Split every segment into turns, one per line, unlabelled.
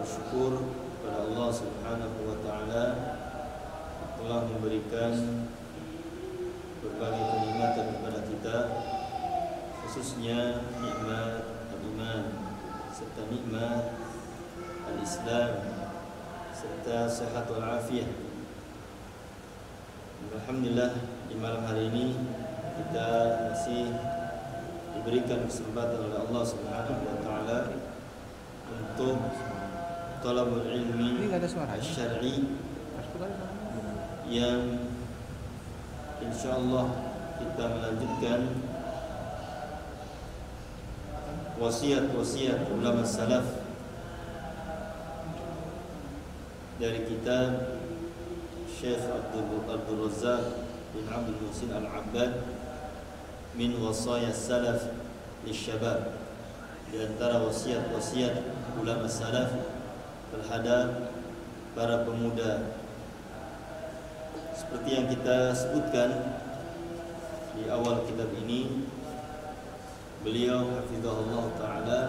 bersyukur kepada Allah Subhanahu wa taala telah memberikan berbagai kenikmatan kepada kita, khususnya nikmat al-iman serta nikmat al-Islam serta sehat wal afiyah. Alhamdulillah di malam hari ini kita masih diberikan kesempatan oleh Allah Subhanahu wa taala untuk talabul ilmi syar'i yang insyaallah kita melanjutkan wasiat-wasiat ulama salaf dari kitab Syekh Abdul Razzaq bin Abdul Muhsin Al-Abbad min wasaya salaf lisyabab, di antara wasiat-wasiat ulama salaf terhadap para pemuda. Seperti yang kita sebutkan di awal kitab ini, beliau hafizahullah ta'ala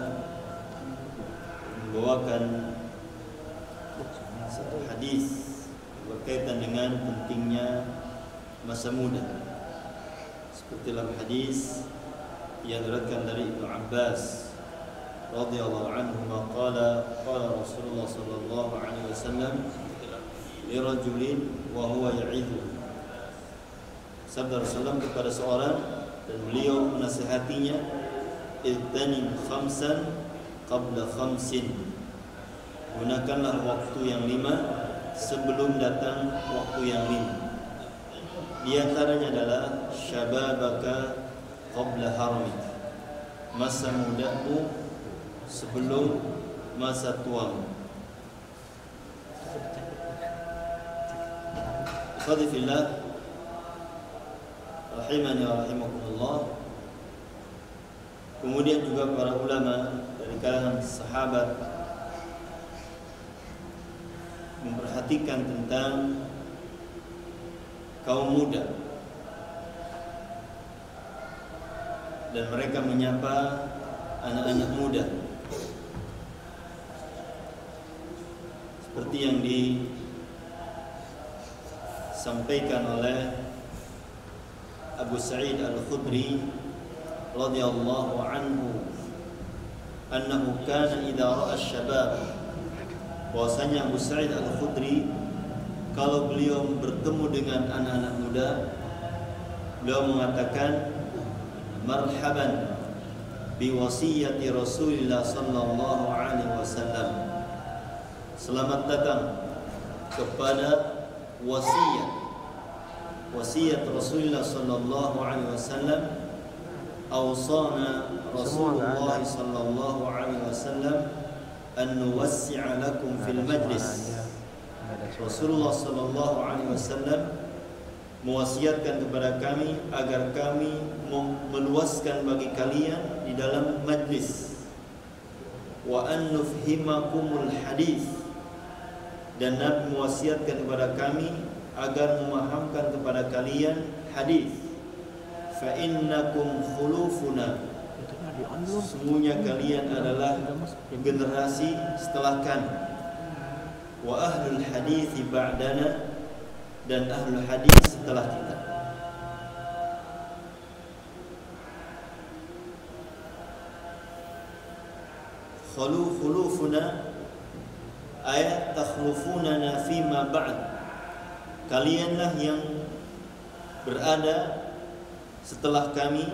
membawakan satu hadis berkaitan dengan pentingnya masa muda. Seperti dalam hadis yang diriwayatkan dari Ibnu Abbas radhiyallahu anhu, qala Rasulullah sallallahu alaihi wasallam li rajulin wa huwa ya'idhu. Sabda Rasulullah kepada seorang dan beliau menasihatinya, "Ightanim khamsan qabla khamsin." Gunakanlah waktu yang 5 sebelum datang waktu yang 5. Di antaranya adalah syababaka qabla haramik, masa mudamu sebelum masa tuamu. Ikhwatifillah rahimani wa rahimakumullah. Kemudian juga para ulama dari kalangan sahabat memperhatikan tentang kaum muda, dan mereka menyapa anak-anak muda seperti yang disampaikan oleh Abu Sa'id Al-Khudri radhiyallahu anhu, annahu kana idza ra'a asy-syabab, bahwasanya Abu Sa'id Al-Khudri kalau beliau bertemu dengan anak-anak muda, beliau mengatakan, marhaban bi wasiyati Rasulillah sallallahu alaihi wasallam, selamat datang kepada wasiat Rasulullah sallallahu alaihi wasallam. Awsana Rasulullah sallallahu alaihi wasallam an nuwassi'a lakum fil majlis. Rasulullah sallallahu alaihi wasallam mewasiatkan kepada kami agar kami meluaskan bagi kalian di dalam majlis. Wa an nufhimakumul hadis, dan Nabi mewasiatkan kepada kami agar memahamkan kepada kalian hadis. Fa innakum khulufuna, sesungguhnya kalian adalah generasi setelah kami. Wa ahlul hadis ba'dana, dan ahlul hadis setelah kita. Khulufuna ayat takhlufunana fima ba'd, kalianlah yang berada setelah kami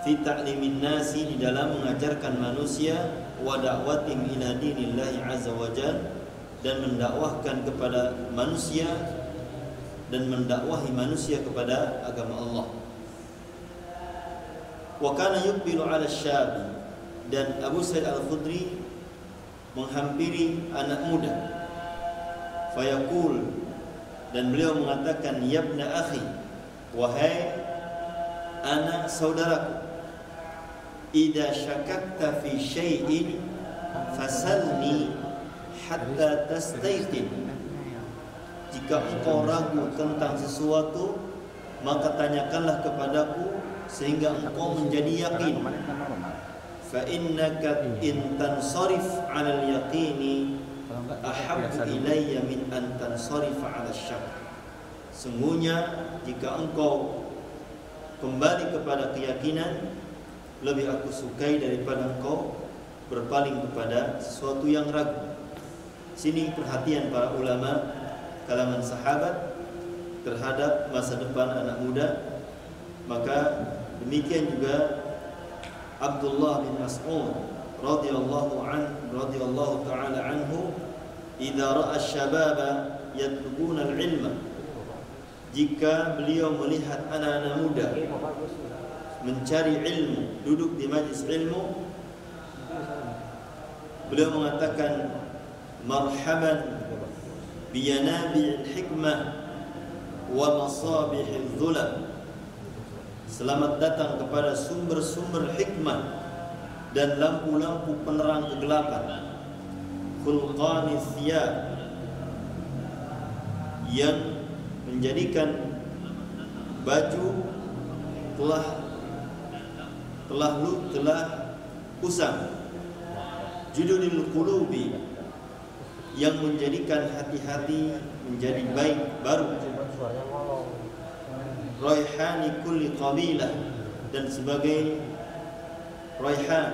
fi ta'limin nasi, di dalam mengajarkan manusia, wa da'watim ila dinillahi azza wa jalla, dan mendakwahkan kepada manusia dan mendakwahi manusia kepada agama Allah. Wa kana yuqbilu 'ala syab, dan Abu Sa'id Al-Khudri menghampiri anak muda. Fayaqul, dan beliau mengatakan, yabna akhi, wahai anak saudaraku, idza syakakta fi syai'in fasalni hatta tastaiqin, jika engkau ragu tentang sesuatu, maka tanyakanlah kepadaku sehingga engkau menjadi yakin. fa innaka in tansarif 'ala al-yaqini ahabbu ilayya min an tansarif 'ala asy-syak. Sungguhnya jika engkau kembali kepada keyakinan, lebih aku sukai daripada engkau berpaling kepada sesuatu yang ragu. Sini perhatian para ulama kalangan sahabat terhadap masa depan anak muda. Maka demikian juga Abdullah bin Mas'ud radhiyallahu ta'ala anhu, idza ra'a asy-syababa yatlubuna al-ilma, jika beliau melihat anak-anak muda mencari ilmu, duduk di majlis ilmu, beliau mengatakan marhaban biyanabi'il hikmah wa masabihil dhulam. Selamat datang kepada sumber-sumber hikmah dan lampu-lampu penerang kegelapan. Khulqani thiyab, yang menjadikan baju telah usang. Judulil qulubi, yang menjadikan hati-hati menjadi baik baru. Raihani kulli qabilah, dan sebagai raihan,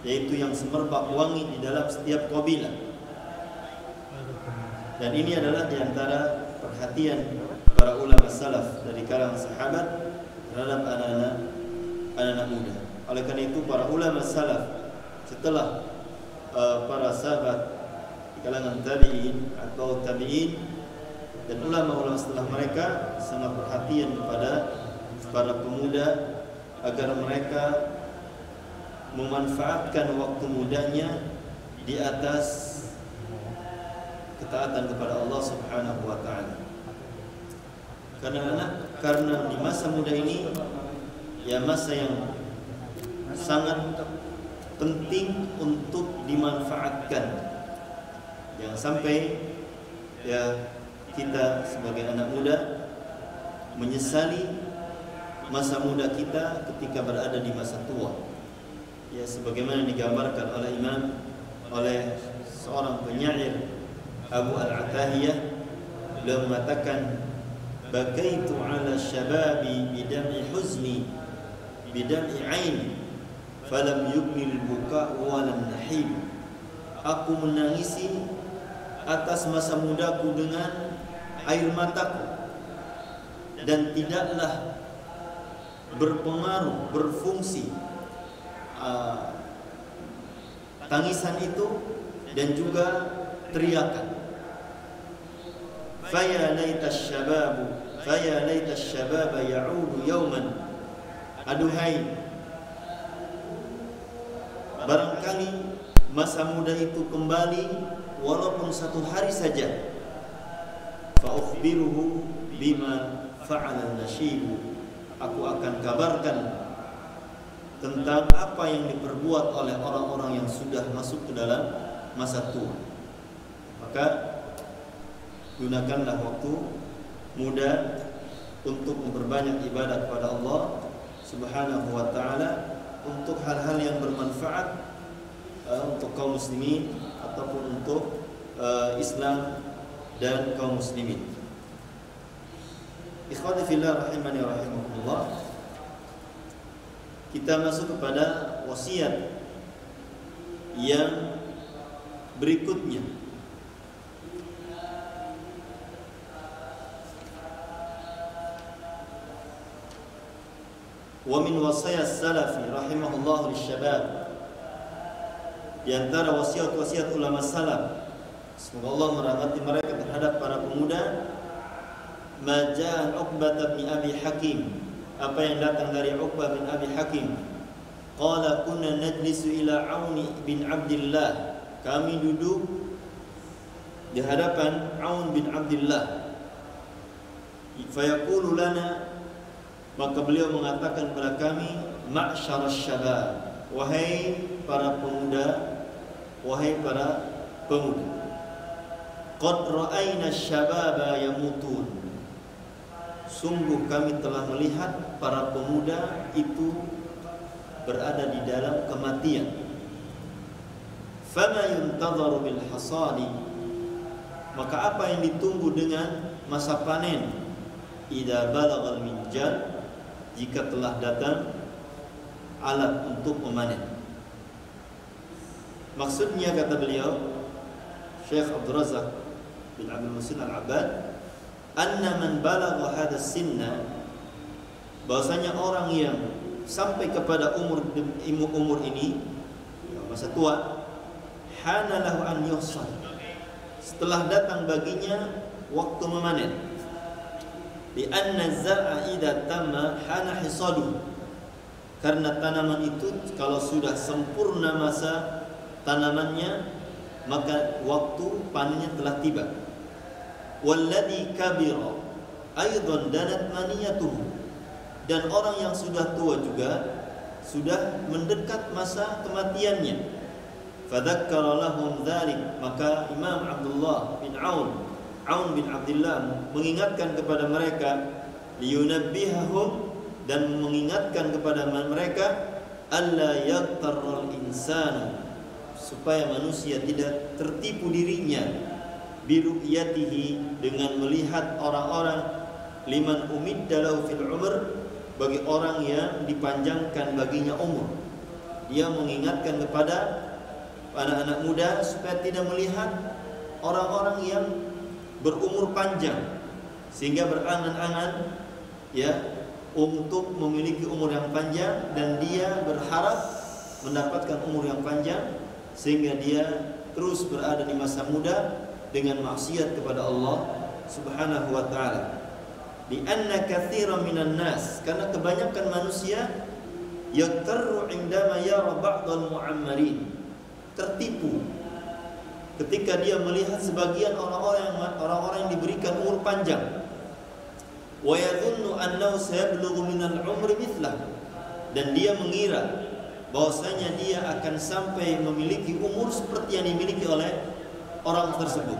yaitu yang semerbak wangi di dalam setiap qabilah. Dan ini adalah diantara perhatian para ulama salaf dari kalangan sahabat terhadap anak-anak muda. Oleh karena itu para ulama salaf setelah para sahabat di kalangan tabi'in atau tabi'in dan ulama-ulama setelah mereka sangat perhatian kepada para pemuda agar mereka memanfaatkan waktu mudanya di atas ketaatan kepada Allah Subhanahu wa taala. Karena di masa muda ini ya masa yang sangat penting untuk dimanfaatkan. Jangan sampai ya kita sebagai anak muda menyesali masa muda kita ketika berada di masa tua. Ya sebagaimana digambarkan oleh seorang penyair Abu Al-Atahiyah, beliau mengatakan bakaitu ala syababi bidam'i huzni bidam'i aini falam yughnil buka wa lam nahib. Aku menangisi atas masa mudaku dengan air mataku, dan tidaklah berpengaruh, berfungsi tangisan itu dan juga teriakan. Faya laitasy syababa ya'udu yawman. Aduhai, barangkali masa muda itu kembali walaupun satu hari saja. Fa ukhbiruhu bima fa'ala nashibu. Aku akan kabarkan tentang apa yang diperbuat oleh orang-orang yang sudah masuk ke dalam masa tua. Maka gunakanlah waktu muda untuk memperbanyak ibadah kepada Allah Subhanahu wa taala, untuk hal-hal yang bermanfaat untuk kaum muslimin ataupun untuk Islam dan kaum muslimin. Ikhwati fillah rahimani wa rahimakumullah. Kita masuk kepada wasiat yang berikutnya. Wa min wasaya salafi rahimahullah lisyabab, di antara wasiat-wasiat ulama salaf, semoga Allah merahmati mereka terhadap para pemuda, maja'an Uqbah bin Abi Hakim, apa yang datang dari Uqbah bin Abi Hakim. Qala kunna najlisu ila Aun bin Abdullah, kami duduk di hadapan Aun bin Abdullah. Fayaqulu lana, maka beliau mengatakan kepada kami, ma'syarasy syabab, wahai para pemuda, wahai para pemuda, qad ra'ayna syababa yamutun, sungguh kami telah melihat para pemuda itu berada di dalam kematian. Fama yuntadharu bil hasadi, maka apa yang ditunggu dengan masa panen? Idza balagha al minjal, jika telah datang alat untuk memanen. Maksudnya, kata beliau Syekh Abdul Razak bin Abdul Muhsin Al-Abbad, anna man balagha hadha sinna, bahwasanya orang yang sampai kepada umur ini, masa tua, hana lahu an yuhsad, setelah datang baginya waktu memanen. Di anna zar'a idza tamma hana hisadu, karena tanaman itu kalau sudah sempurna masa tanamannya, maka waktu panennya telah tiba. Walladhi kabira aidan danat maniyatuhu, dan orang yang sudah tua juga sudah mendekat masa kematiannya. Fadzakkara lahum dzalik, maka Imam Abdullah bin Aun bin Abdullah mengingatkan kepada mereka, liyunabbihahum, dan mengingatkan kepada mereka, alla yaghtarral insanu, supaya manusia tidak tertipu dirinya, biru'yatihi, dengan melihat orang-orang, liman umidda lahu fil umr, bagi orang yang dipanjangkan baginya umur. Dia mengingatkan kepada anak-anak muda supaya tidak melihat orang-orang yang berumur panjang sehingga berangan-angan untuk memiliki umur yang panjang, dan dia berharap mendapatkan umur yang panjang sehingga dia terus berada di masa muda dengan maksiat kepada Allah Subhanahu wa taala. Di anna katsiran minan nas, karena kebanyakan manusia yaktarru indama yara ba'dal mu'ammarin, tertipu ketika dia melihat sebagian orang-orang yang diberikan umur panjang. Wa yadhunnu annahu sayablughu minal umri mithlah, dan dia mengira bahwasanya dia akan sampai memiliki umur seperti yang dimiliki oleh orang tersebut.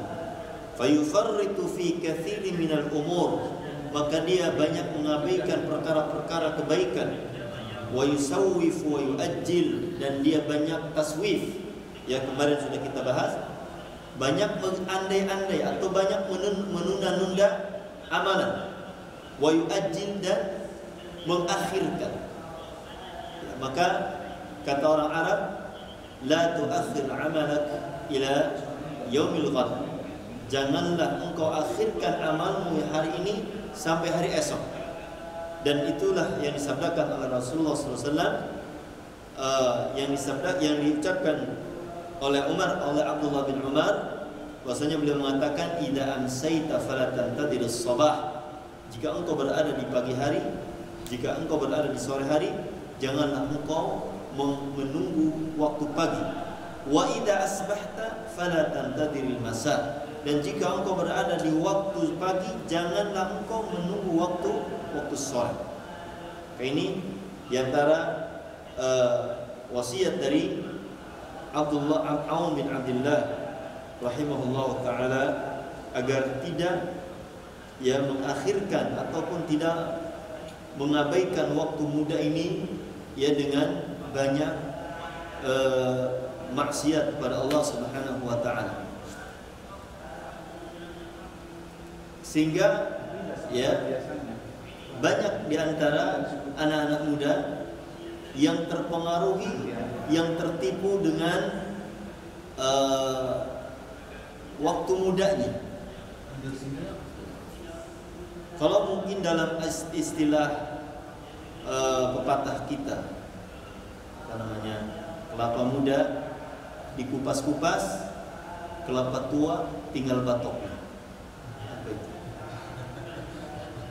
Fayufarritu fi katsirin minal umur, maka dia banyak mengabaikan perkara-perkara kebaikan. Wa yusawwif wa yuajjil, dan dia banyak taswif, yang kemarin sudah kita bahas, banyak mengandai-andai atau banyak menunda-nunda amalan. Wa yuajjil, dan mengakhirkan. Maka kata orang Arab, la tu'akhir amalak ila yaumil ghad, janganlah engkau akhirkan amalmu hari ini sampai hari esok. Dan itulah yang disabdakan oleh Rasulullah SAW, yang diucapkan oleh Abdullah bin Umar, bahwasanya beliau mengatakan, idza amsayta fala tantadirus sabah, jika engkau berada di pagi hari, jika engkau berada di sore hari, janganlah engkau menunggu waktu pagi. Wa idza asbahta fala tantadiril masa, dan jika engkau berada di waktu pagi, janganlah engkau menunggu waktu sore. Ini diantara wasiat dari Abdullah Aun bin Abdullah rahimahullah taala, agar tidak mengakhirkan ataupun tidak mengabaikan waktu muda ini dengan banyak maksiat kepada Allah Subhanahu wa taala. Sehingga banyak di antara anak-anak muda yang terpengaruhi, yang tertipu dengan waktu mudanya. Kalau mungkin dalam istilah pepatah kita, kelapa muda dikupas-kupas, kelapa tua tinggal batoknya.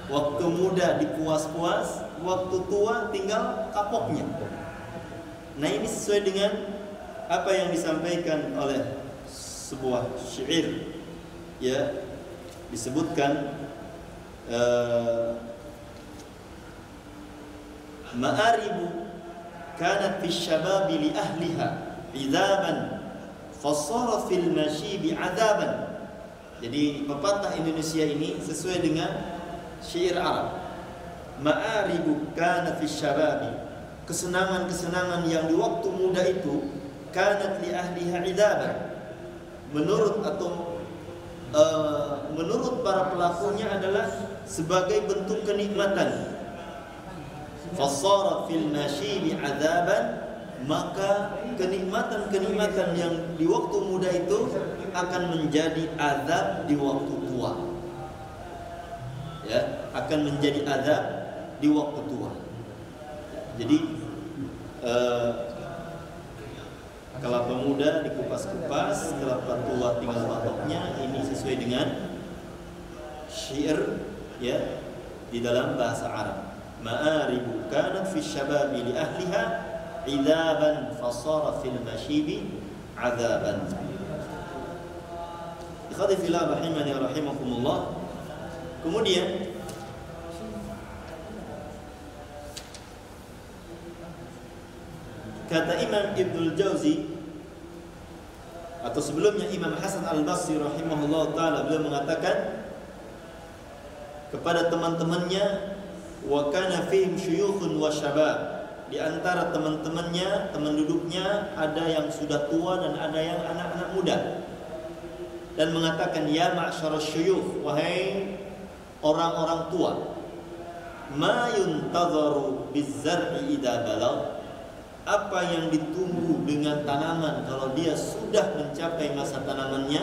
Waktu muda dipuas-puas, waktu tua tinggal kapoknya. Nah, ini sesuai dengan apa yang disampaikan oleh sebuah syair, disebutkan ma'aribu kanat fi syababi li ahliha idzaban fassara fil mashibi adaban. Jadi pepatah Indonesia ini sesuai dengan syair Arab. Ma'aribu kana fi syababi, kesenangan-kesenangan yang di waktu muda itu kanat li ahliha idaban, menurut para pelakunya adalah sebagai bentuk kenikmatan. Fasara fil nashibi adaban, maka kenikmatan-kenikmatan yang di waktu muda itu akan menjadi azab di waktu tua. Ya, akan menjadi azab di waktu tua. Jadi kelapa muda dikupas-kupas, kelapa tua tinggal batoknya. Ini sesuai dengan syair ya di dalam bahasa Arab. Ma'aribu kanat fi syababi li ahliha idaban fasara fil mashibi adaban. Ikhwati fillah rahimani wa rahimakumullah. Kemudian kata Imam Ibnul Jauzi, atau sebelumnya Imam Hasan Al-Basri rahimahullah ta'ala, beliau mengatakan kepada teman-temannya, wa kana fihim syuyukhun wa syabab, di antara teman-temannya, teman duduknya ada yang sudah tua dan ada yang anak-anak muda, dan mengatakan, ya ma'syarasy syuyukh, wahai orang-orang tua, ma yuntadharu bizzar'i idza balagh, apa yang ditunggu dengan tanaman kalau dia sudah mencapai masa tanamannya?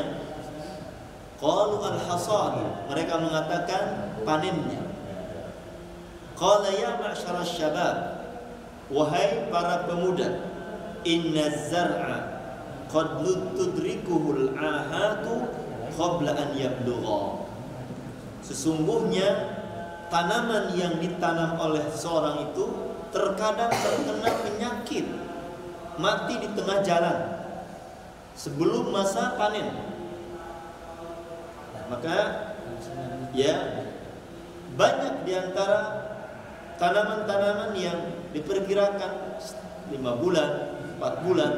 Qalu al-hasad, mereka mengatakan panennya. Qala ya ma'syarasy syabab, wahai para pemuda, inna zar'a qad tudrikuhul ahatu qabla an yablugha, sesungguhnya tanaman yang ditanam oleh seorang itu terkadang terkena penyakit, mati di tengah jalan sebelum masa panen. Maka ya banyak di antara tanaman-tanaman yang diperkirakan 5 bulan, 4 bulan,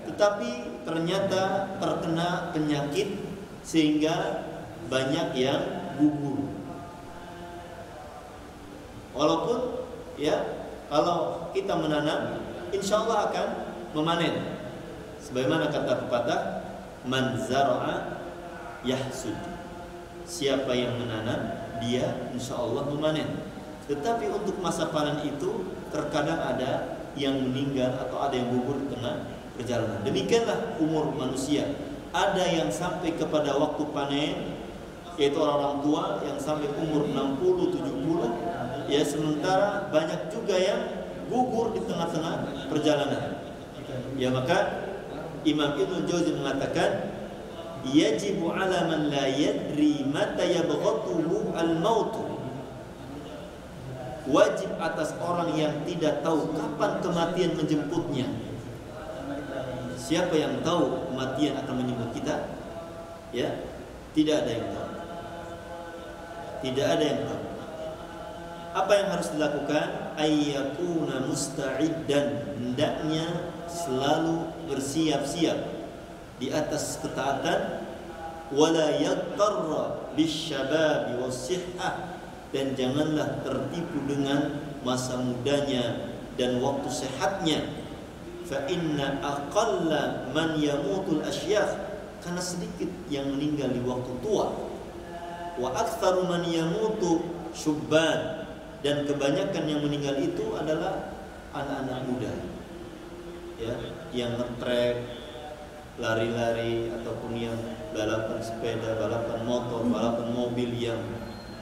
tetapi ternyata terkena penyakit sehingga banyak yang gugur. Walaupun ya kalau kita menanam, insya Allah akan memanen. Sebagaimana kata pepatah, man zara'a yahsud, siapa yang menanam, dia insya Allah memanen. Tetapi untuk masa panen itu terkadang ada yang meninggal atau ada yang gugur di tengah perjalanan. Demikianlah umur manusia. Ada yang sampai kepada waktu panen, yaitu orang-orang tua yang sampai umur 60, 70. Ya, sementara banyak juga yang gugur di tengah-tengah perjalanan. Ya, maka Imam Ibnul Jauzi mengatakan, yajibu ala man la yadri mata yabghatuhu al-maut, wajib atas orang yang tidak tahu kapan kematian menjemputnya. Siapa yang tahu kematian akan menjemput kita? Ya, tidak ada yang tahu. Tidak ada yang tahu. Apa yang harus dilakukan? Ayyakuna musta'iddan, hendaknya selalu bersiap-siap di atas ketaatan. Wala yaghtarra bisyababi wassihhah, dan janganlah tertipu dengan masa mudanya dan waktu sehatnya. Fa inna aqalla man yamutul asyakh, karena sedikit yang meninggal di waktu tua. Wa aktsaru man yamutu syubban, dan kebanyakan yang meninggal itu adalah anak-anak muda, ya, yang ngetrek, lari-lari, ataupun yang balapan sepeda, balapan motor, balapan mobil, yang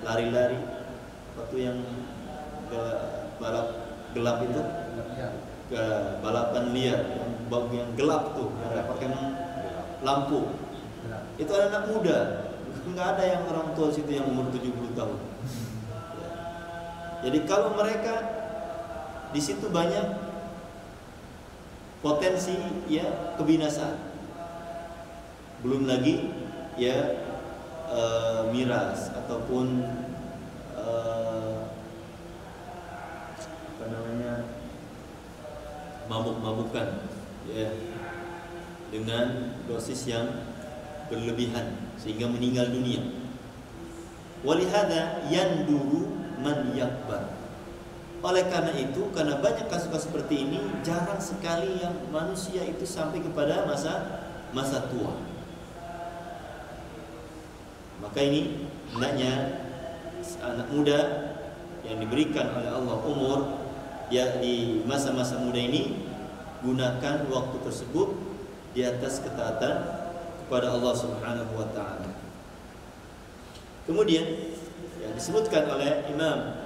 lari-lari, waktu yang balap gelap itu, ke balapan liar, yang gelap tuh, yang pakai lampu, itu anak-anak muda, nggak ada yang orang tua situ yang umur 70 tahun. Jadi kalau mereka di situ banyak potensi ya kebinasaan. Belum lagi ya miras ataupun mabuk-mabukan ya, dengan dosis yang berlebihan sehingga meninggal dunia. Walihada yanduru man yakbar, oleh karena itu, karena banyak kasus-kasus seperti ini, jarang sekali yang manusia itu sampai kepada masa tua. Maka ini hendaknya anak muda yang diberikan oleh Allah umur ya di masa-masa muda ini, gunakan waktu tersebut di atas ketaatan kepada Allah Subhanahu wa taala. Kemudian yang disebutkan oleh Imam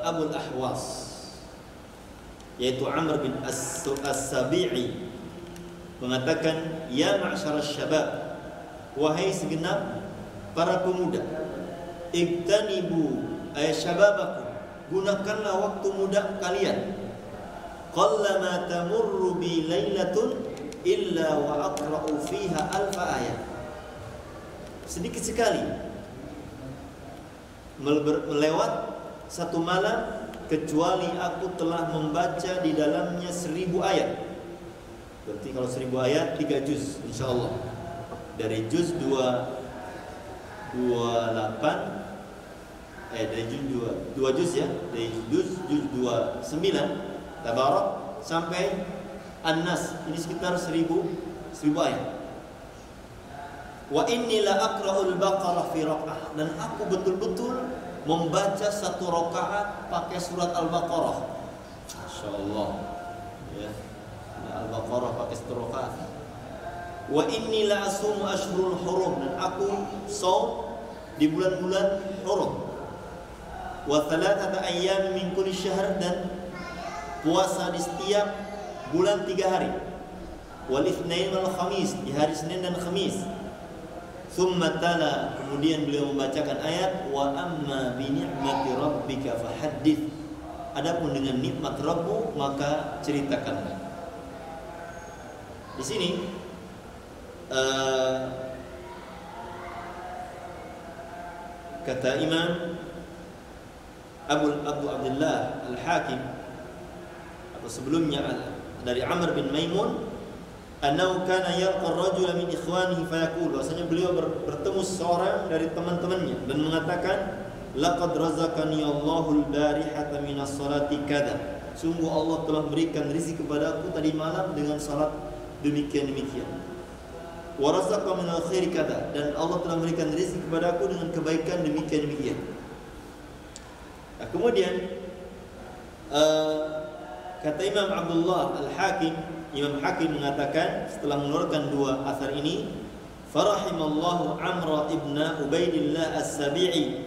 Abul Ahwas, yaitu Amr bin As-Sabi'i, mengatakan, ya ma'syarasy syabab, wahai segenap para pemuda, iktanibu syababakum, gunakanlah waktu muda kalian. Qallama tamurru bi lailatun illa wa aqra'u fiha alfa ayat. Sedikit sekali melewat satu malam kecuali aku telah membaca di dalamnya 1000 ayat. Berarti kalau 1000 ayat 3 juz insyaallah. Dari juz 28 dari juz 2 juz ya, dari juz 29 Tabarak sampai An-Nas, ini sekitar 1000 ayat. Wa inni la aqra'ul Baqarah fi raq'ah, dan aku betul-betul membaca satu rakaat pakai surat Al-Baqarah. Masyaallah. Ya. Al-Baqarah pakai satu rakaat. Wa inni la asumu ashhurul hurum, dan aku shaum di bulan-bulan hurum. Wa thalathata ayyam min kulli syahr, dan puasa di setiap bulan 3 hari. Wal itsnain wal khamis, di hari Senin dan Khamis. Tsumma tala, kemudian beliau membacakan ayat, wa amma bi ni'mati rabbika fahaddits, adapun dengan nikmat Rabbmu maka ceritakanlah. Di sini kata Imam Abu Abdullah Al-Hakim, atau sebelumnya dari Amr bin Maimun, annahu kana yalqa ar-rajula min ikhwanihi fayaqul, bahwasanya beliau bertemu seorang dari teman-temannya dan mengatakan, laqad razaqani Allahu al-barihata min as-salati kada, sungguh Allah telah memberikan rezeki kepadaku tadi malam dengan salat demikian-demikian. Wa razaqa min al-khairi kada, dan Allah telah memberikan rezeki kepadaku dengan kebaikan demikian-demikian. Nah, kemudian kata Imam Abdullah Al-Hakim, Imam Hakim mengatakan setelah mengeluarkan dua asar ini, farahimallahu Amr ibn Ubaidillah As-Sabi'i,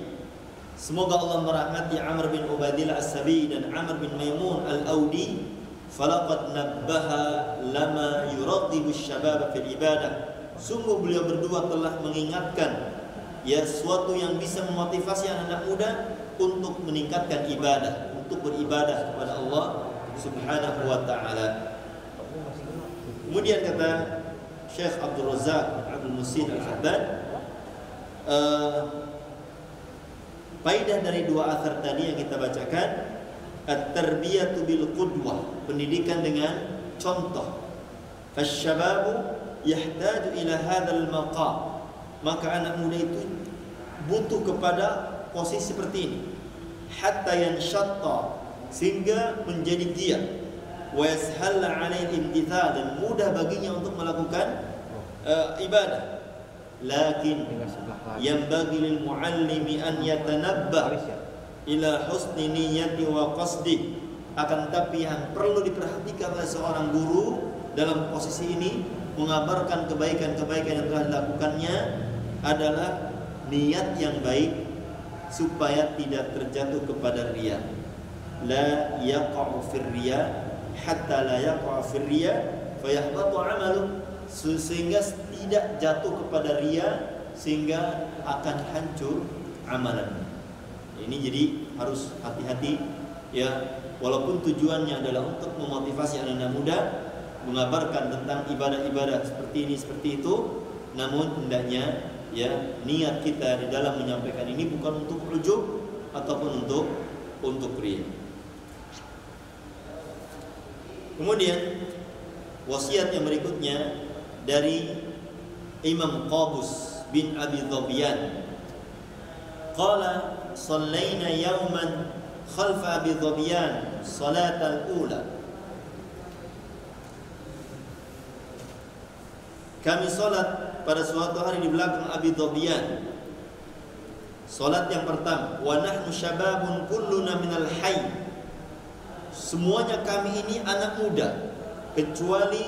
semoga Allah merahmati Amr bin Ubaidillah As-Sabi'i dan Amr bin Maimun Al-Audi, falaqad nabbaha lama yuraddibu syabab fil ibadah, sungguh beliau berdua telah mengingatkan ya sesuatu yang bisa memotivasi anak muda untuk meningkatkan ibadah, untuk beribadah kepada Allah Subhanahu wa taala. Kemudian kata Syekh Abdul Razak Abdul Muhsin Al-Khabbad, faedah dari dua athar tadi yang kita bacakan, at-tarbiyatu bil qudwah, pendidikan dengan contoh. Fasyababu yahtaju ila hadzal maqam, maka anak muda itu butuh kepada posisi seperti ini, hatta yanshatta, sehingga menjadi giat, wa yashalla 'alaihi al-imtithal, dan mudah baginya untuk melakukan ibadah. Lakin yanbaghi lil muallimi an yatanabbah ila husni niyyati wa qasdi, akan tapi yang perlu diperhatikan oleh seorang guru dalam posisi ini, mengabarkan kebaikan-kebaikan yang telah dilakukannya adalah niat yang baik supaya tidak terjatuh kepada riya. La yaqa'u fir riya hatta la yaqa'u fir riya fayahbatu 'amalu, sehingga tidak jatuh kepada riya sehingga akan hancur amalan. Ini jadi harus hati-hati ya, walaupun tujuannya adalah untuk memotivasi anak-anak muda, mengabarkan tentang ibadah-ibadah seperti ini seperti itu, namun hendaknya ya niat kita di dalam menyampaikan ini bukan untuk ujub ataupun untuk riya. Kemudian wasiat yang berikutnya dari Imam Qabus bin Abi Dhabian, qala sallaina yawman khalfa Abi Dhabiyan salat al-ula. Kami salat pada suatu hari di belakang Abi Dhabiyan, salat yang pertama. Wa nahnu syababun kulluna minal hayy. Semuanya kami ini anak muda, kecuali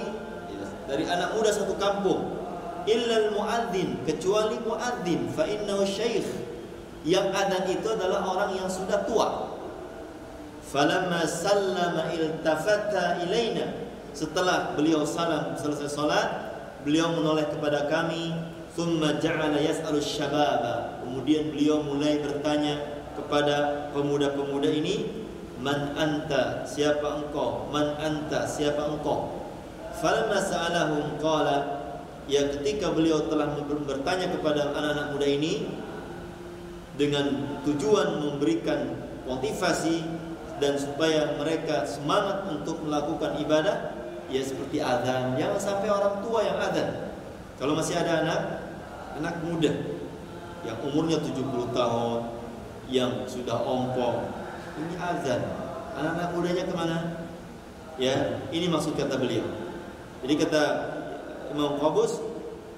dari anak muda satu kampung. Illal muadzin, kecuali muadzin, fa innahu syekh. Yang adzan itu adalah orang yang sudah tua. Falamma sallama iltafata ilaina. Setelah beliau salam selesai salat, beliau menoleh kepada kami. Thumma ja'ala yas'alu syababa. Kemudian beliau mulai bertanya kepada pemuda-pemuda ini, man anta, siapa engkau? Man anta, siapa engkau? Falamma sa'alahum qala, ya ketika beliau telah bertanya kepada anak-anak muda ini dengan tujuan memberikan motivasi dan supaya mereka semangat untuk melakukan ibadah, ya seperti azan. Jangan sampai orang tua yang azan. Kalau masih ada anak muda yang umurnya 70 tahun, yang sudah ompong, ini azan. Anak-anak mudanya kemana? Ya, ini maksud kata beliau. Jadi kata Imam Qabus,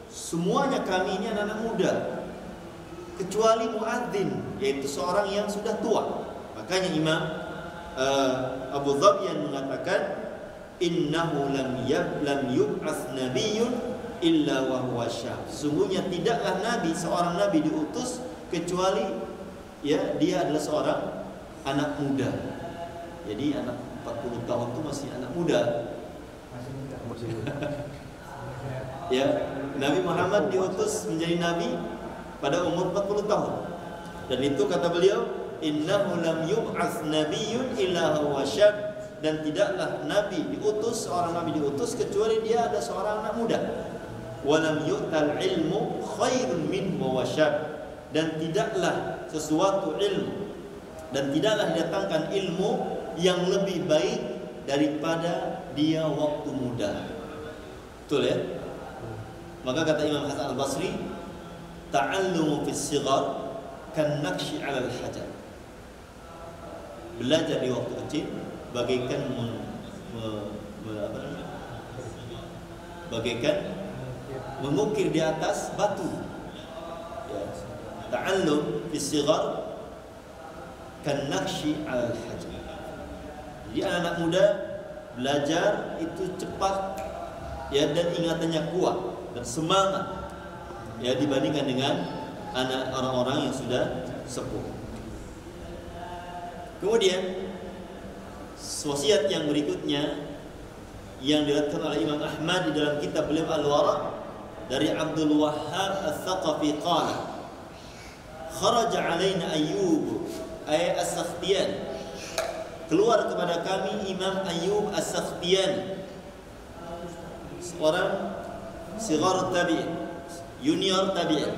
semuanya kami ini anak-anak muda, kecuali muadzin, yaitu seorang yang sudah tua. Makanya Imam Abu Dhabiyan mengatakan, innahu lam yub'ats nabiyyun illa wa huwa syab. Sungguhnya tidaklah nabi, seorang nabi diutus kecuali ya dia adalah seorang anak muda. Jadi anak 40 tahun itu masih anak muda. Masih muda. Ya, Nabi Muhammad diutus menjadi nabi pada umur 40 tahun. Dan itu kata beliau, innahu lam yub'ats nabiyyun illa huwa syab. Dan tidaklah nabi diutus, seorang nabi diutus kecuali dia ada seorang anak muda. Walam yu'tal ilmu khairun minhu wa syab. Dan tidaklah sesuatu ilmu dan tidaklah didatangkan ilmu yang lebih baik daripada dia waktu muda. Betul ya? Maka kata Imam Hasan al-Basri, ta'allumu fis sighar kan naqshi 'ala al-hajar. Belajar di waktu kecil bagaikan bagaikan mengukir di atas batu. Ya. Ta'allum fis sighar kan naqshi 'ala al-hajar. Jadi anak-anak muda belajar itu cepat ya, dan ingatannya kuat dan semangat ya dibandingkan dengan anak orang-orang yang sudah sepuh. Kemudian wasiat yang berikutnya yang diriwayatkan oleh Imam Ahmad di dalam kitab beliau Al-Wara dari Abdul Wahhab Al-Thaqafi qala kharaja alaina Ayyub ay As-Sakhtiyan, keluar kepada kami Imam Ayyub As-Sakhtiyan, seorang sighar tabi'in, junior tabi'in,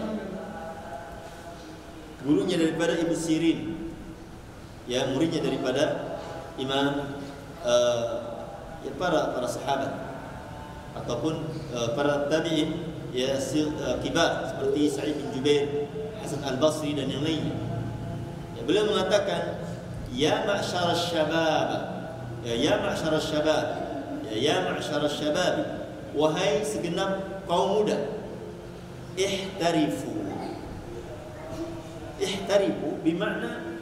gurunya daripada Ibnu Sirin, ya muridnya daripada Imam ya para sahabat ataupun para tabi'in ya kibar seperti Sa'id bin Jubair, Hasan al-Basri dan yang lainnya. Ya, beliau mengatakan, ya ma'syar syabab, ya ma'syar syabab, ya ma'syar syabab, wahai segenap kaum muda, ihtarifu. Ihtarifu bermakna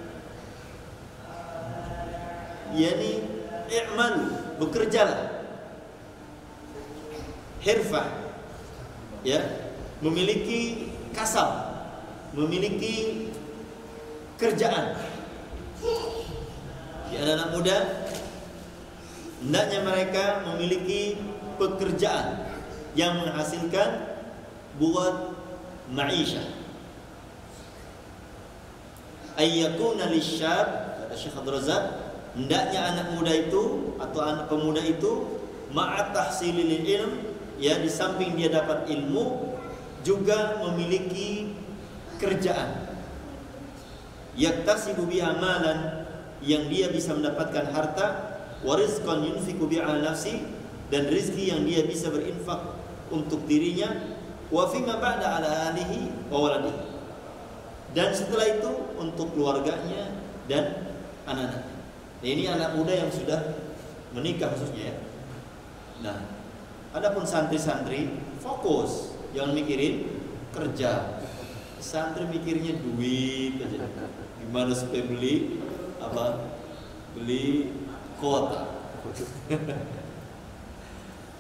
yani i'malu, bekerjalah. Hirfah ya, memiliki kasab, memiliki kerjaan. Di anak-anak muda hendaknya mereka memiliki pekerjaan yang menghasilkan buat ma'isyah. Ayyakuna lisyab, kata Syekh Abdul Razak, hendaknya anak muda itu atau anak pemuda itu ma'a tahsilil ilm, ya di samping dia dapat ilmu juga memiliki kerjaan. Yaktasibu biha malan, yang dia bisa mendapatkan harta, wa rizqan yunfiqu biha ala nafsi, dan rizki yang dia bisa berinfak untuk dirinya, wa fima ba'da ala alihi wa waladihi, dan setelah itu untuk keluarganya dan anak-anak. Nah, ini anak muda yang sudah menikah khususnya ya. Nah, adapun santri-santri fokus, jangan mikirin kerja. Santri mikirnya duit aja. Gimana supaya beli beli kuota.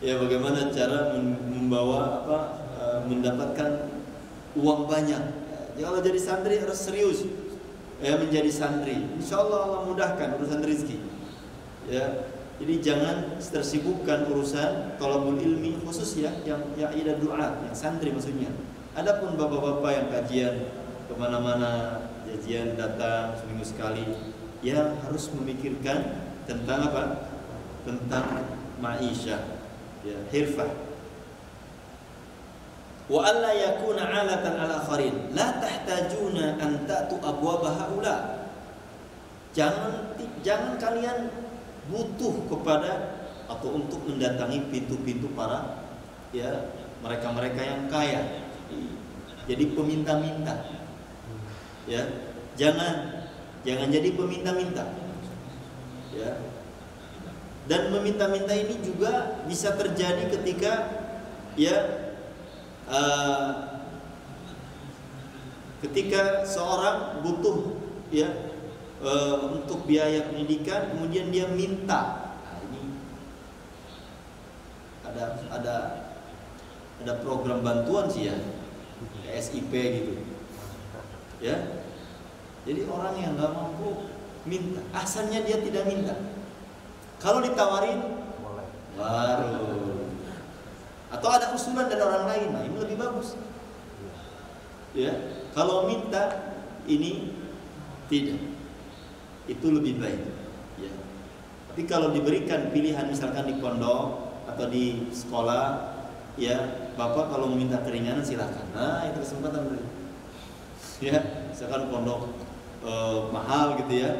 Ya, bagaimana cara membawa mendapatkan uang banyak. Ya, kalau jadi santri harus serius. Ya, menjadi santri. Insya Allah mudahkan urusan rezeki. Ya, jadi jangan tersibukkan urusan talabul ilmi khusus ya, yang ada doa, yang santri maksudnya. Adapun bapak-bapak yang kajian kemana-mana, kajian datang seminggu sekali, ya harus memikirkan tentang apa? Tentang ma'isyah, ya, hirfah. Wa alla yakuna 'alatan 'ala akharin, la tahtajuna an ta'tu abwaba haula. Jangan kalian butuh kepada atau untuk mendatangi pintu-pintu para ya mereka-mereka yang kaya. Jadi peminta-minta. Ya, jangan jadi peminta-minta. Ya. Dan meminta-minta ini juga bisa terjadi ketika ya ketika seorang butuh ya untuk biaya pendidikan, kemudian dia minta. Nah, ini ada program bantuan sih ya, SIP gitu. Ya. Jadi orang yang nggak mampu minta, asalnya dia tidak minta. Kalau ditawarin, baru. Atau ada usulan dari orang lain, nah ini lebih bagus. Ya, kalau minta ini tidak, itu lebih baik. Ya. Tapi kalau diberikan pilihan misalkan di pondok atau di sekolah, ya bapak kalau meminta keringanan silakan. Nah itu kesempatan beri. Ya, misalkan pondok mahal gitu ya,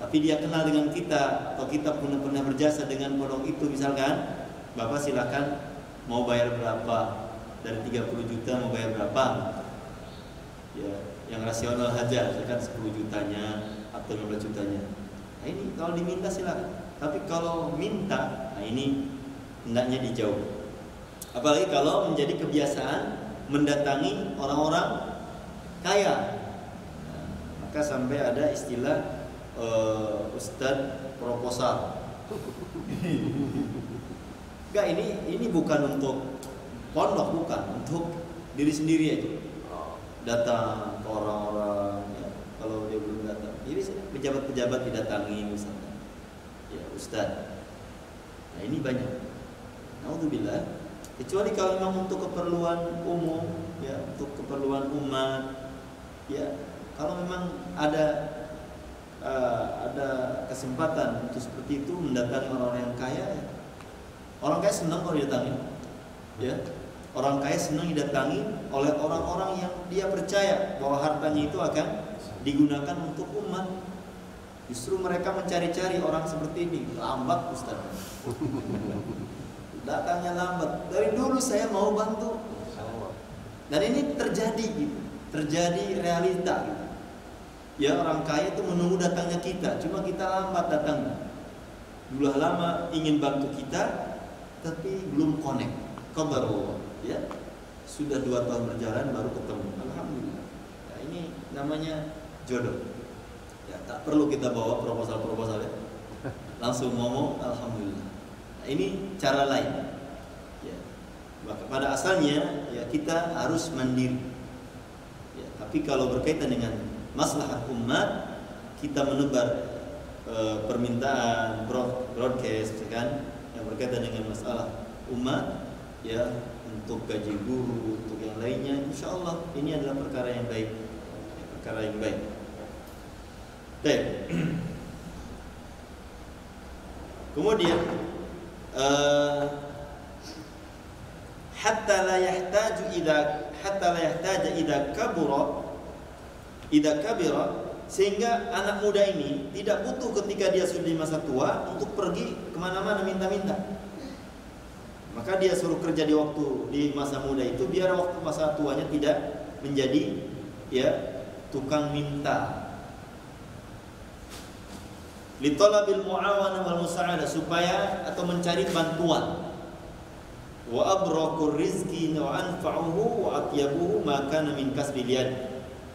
tapi dia kenal dengan kita atau kita pernah berjasa dengan pondok itu misalkan, bapak silakan mau bayar berapa, dari 30 juta mau bayar berapa, ya yang rasional aja, misalkan 10 jutanya atau 15 jutanya. Nah ini kalau diminta silakan, tapi kalau minta, nah ini hendaknya dijauh. Apalagi kalau menjadi kebiasaan mendatangi orang-orang kaya. Nah, maka sampai ada istilah Ustadz proposal. Enggak, ini bukan untuk pondok, bukan, untuk diri sendiri aja. Datang ke orang-orang ya, kalau dia belum datang. Jadi pejabat-pejabat didatangi misalnya. Ya, Ustadz. Nah, ini banyak. Naudzubillah. Kecuali kalau memang untuk keperluan umum, ya, untuk keperluan umat, ya, kalau memang ada kesempatan untuk seperti itu mendatangi orang yang kaya, ya. Orang kaya senang kalau didatangi, ya. Orang kaya senang didatangi oleh orang-orang yang dia percaya bahwa hartanya itu akan digunakan untuk umat. Justru mereka mencari-cari orang seperti ini. Lambat Ustaz. Datangnya lambat. Dari dulu saya mau bantu. Dan ini terjadi gitu. Terjadi realita gitu. Ya, orang kaya itu menunggu datangnya kita, cuma kita lambat datangnya. Sudah lama ingin bantu kita, tapi belum connect. Qadarullah, ya. Sudah 2 tahun berjalan baru ketemu. Alhamdulillah. Nah, ini namanya jodoh. Ya, tak perlu kita bawa proposal ya. Langsung ngomong alhamdulillah. Nah, ini cara lain. Ya. Pada asalnya ya kita harus mandiri. Ya, tapi kalau berkaitan dengan maslahat umat, kita menebar permintaan broadcast kan yang berkaitan dengan masalah umat, ya, untuk gaji guru, untuk yang lainnya, insya Allah ini adalah perkara yang baik, perkara yang baik. Baik. Kemudian hatta la yahtaju idza kabira, sehingga anak muda ini tidak butuh ketika dia sudah di masa tua untuk pergi kemana-mana minta-minta. Maka dia suruh kerja di masa muda itu, biar waktu masa tuanya tidak menjadi ya tukang minta. li talabil muawana wal musa'adah, supaya atau mencari bantuan. Wa abraqur rizqi wa anfa'uhu wa atyabuhu ma kana min kasbil yad.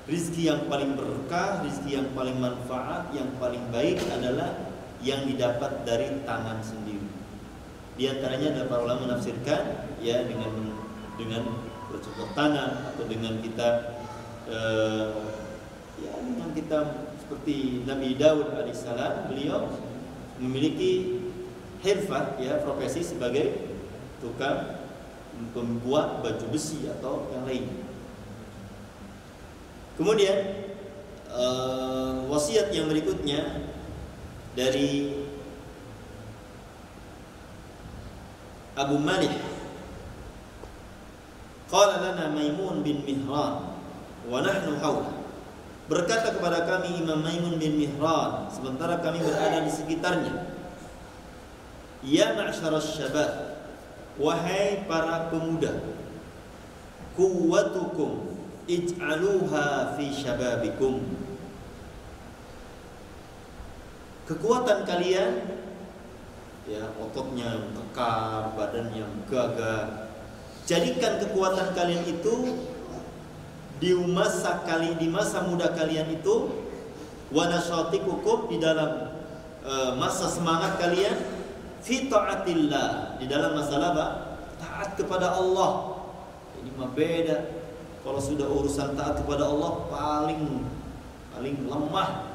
Rizki yang paling berkah, rizki yang paling manfaat, yang paling baik adalah yang didapat dari tangan sendiri. Di antaranya ada para ulama menafsirkan ya dengan bercocok tanam, atau dengan kita dengan kita seperti Nabi Daud alaihissalam, beliau memiliki hirfah, ya, profesi sebagai tukang pembuat baju besi atau yang lain. Kemudian wasiat yang berikutnya dari Abu Malih, qala lana Maimun bin Mihran wa nahnu hawla. Berkata kepada kami Imam Maimun bin Mihran sementara kami berada di sekitarnya, ya ma'syaras syabab, wahai para pemuda, quwwatukum ij'aluha fi syababikum. Kekuatan kalian, ya, ototnya yang tekar, badannya yang gagah, jadikan kekuatan kalian itu di masa muda kalian itu, wa nasyatikukum, di dalam masa semangat kalian, fi ta'atillah, di dalam masalah apa? Taat kepada Allah. Ini mah beda. Kalau sudah urusan taat kepada Allah paling lemah.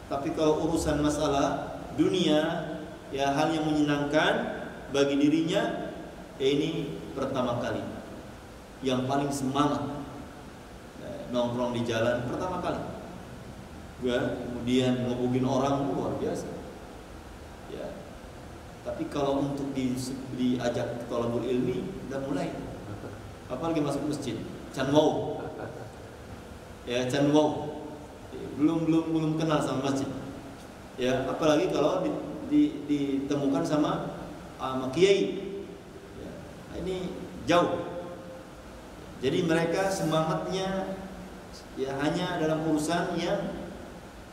Tapi kalau urusan masalah dunia, ya, hal yang menyenangkan bagi dirinya, ini pertama kali yang paling semangat. Nongkrong di jalan pertama kali, ya, kemudian ngebugin orang luar biasa, ya. Tapi kalau untuk diajak thalabul ilmi, udah mulai, apalagi masuk masjid, can wow, ya, can wow, belum kenal sama masjid, ya, apalagi kalau ditemukan sama kiai, ya, ini jauh. Jadi mereka semangatnya, ya, hanya dalam urusan yang